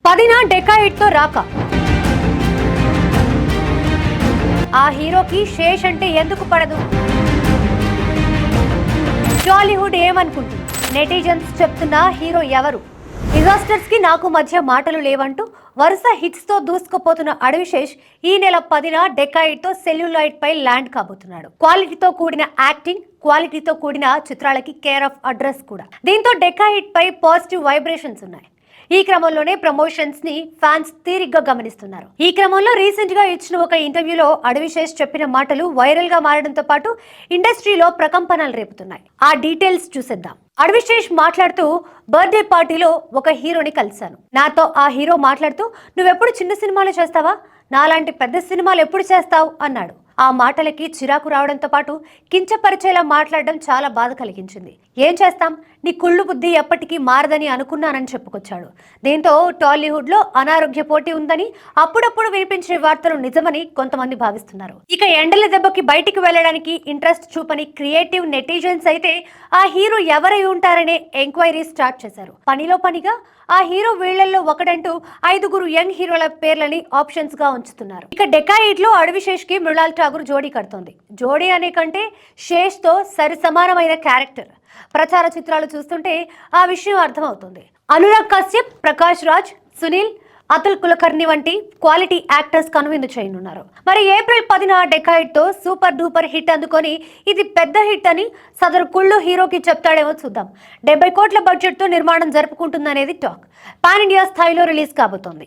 10న dacoit తో రాక ఆ హీరోకి శేష్ అంటే ఎందుకు పడదు? టాలీవుడ్ ఏమనుకుంటుంది? నెటిజన్స్ చెప్తున్న హీరో ఎవరు? డిజాస్టర్స్ కి నాకు మధ్య మాటలు లేవంటూ వరుస హిట్స్ తో దూసుకుపోతున్న అడవిశేష్ ఈ నెల 10న డెకాయిడ్ తో సెల్యులాయిడ్ పై ల్యాండ్ కాబోతున్నాడు. క్వాలిటీతో కూడిన యాక్టింగ్, క్వాలిటీతో కూడిన చిత్రాలకి కేర్ ఆఫ్ అడ్రస్ కూడా. దీంతో డెకాయిడ్ పై పాజిటివ్ వైబ్రేషన్స్ ఉన్నాయి. ఈ క్రమంలోనే ప్రమోషన్స్ ని ఫ్యాన్స్ తీరిగ్గా గమనిస్తున్నారు. ఈ క్రమంలో రీసెంట్ గా ఇచ్చిన ఒక ఇంటర్వ్యూలో అడవిశేష్ చెప్పిన మాటలు వైరల్ గా మారడంతో పాటు ఇండస్ట్రీలో ప్రకంపనలు రేపుతున్నాయి. ఆ డీటెయిల్స్ చూసేద్దాం. అడవిశేష్ మాట్లాడుతూ, బర్త్డే పార్టీలో ఒక హీరోని కలిశాను. నాతో ఆ హీరో మాట్లాడుతూ, నువ్వెప్పుడు చిన్న సినిమాలు చేస్తావా, నాలాంటి పెద్ద సినిమాలు ఎప్పుడు చేస్తావు అన్నాడు. ఆ మాటలకి చిరాకు రావడంతో పాటు కించపరిచేలా మాట్లాడడం చాలా బాధ కలిగించింది. ఏం చేస్తాం, నీ కుళ్ళు బుద్ధి ఎప్పటికీ మారదని అనుకున్నానని చెప్పుకొచ్చాడు. దీంతో టాలీవుడ్ లో అనారోగ్య పోటీ ఉందని అప్పుడప్పుడు వినిపించే వార్తలు నిజమని కొంతమంది భావిస్తున్నారు. ఇక ఎండల దెబ్బకి బయటికి వెళ్లడానికి ఇంట్రెస్ట్ చూపని క్రియేటివ్ నెటిజన్స్ అయితే ఆ హీరో ఎవరై ఉంటారనే ఎంక్వైరీ స్టార్ట్ చేశారు. పనిలో పనిగా ఆ హీరో వీళ్లలో ఒకడంటూ 5గురు యంగ్ హీరోల పేర్లని ఆప్షన్స్ గా ఉంచుతున్నారు. ఇక డెకాయిడ్ లో అడవిశేష్ కి మృణాల్ ఠాగూర్ జోడీ కడుతోంది. జోడీ అనే కంటే శేష్ తో సరి సమానమైన క్యారెక్టర్. ప్రచార చిత్రాలు చూస్తుంటే ఆ విషయం అర్థమవుతుంది. అనురాగ్ కశ్యప్, ప్రకాష్ రాజ్, సునీల్, అతుల్ కులకర్ణి వంటి క్వాలిటీ యాక్టర్స్ కనువిందు చేయనున్నారు. మరి ఏప్రిల్ 10న డెకాయిడ్ తో సూపర్ డూపర్ హిట్ అందుకొని ఇది పెద్ద హిట్ అని సదరు కుళ్ళు హీరోకి చెప్తాడేమో చూద్దాం. 70 కోట్ల బడ్జెట్ తో నిర్మాణం జరుపుకుంటుందనేది టాక్. పాన్ ఇండియా స్థాయిలో రిలీజ్ కాబోతోంది.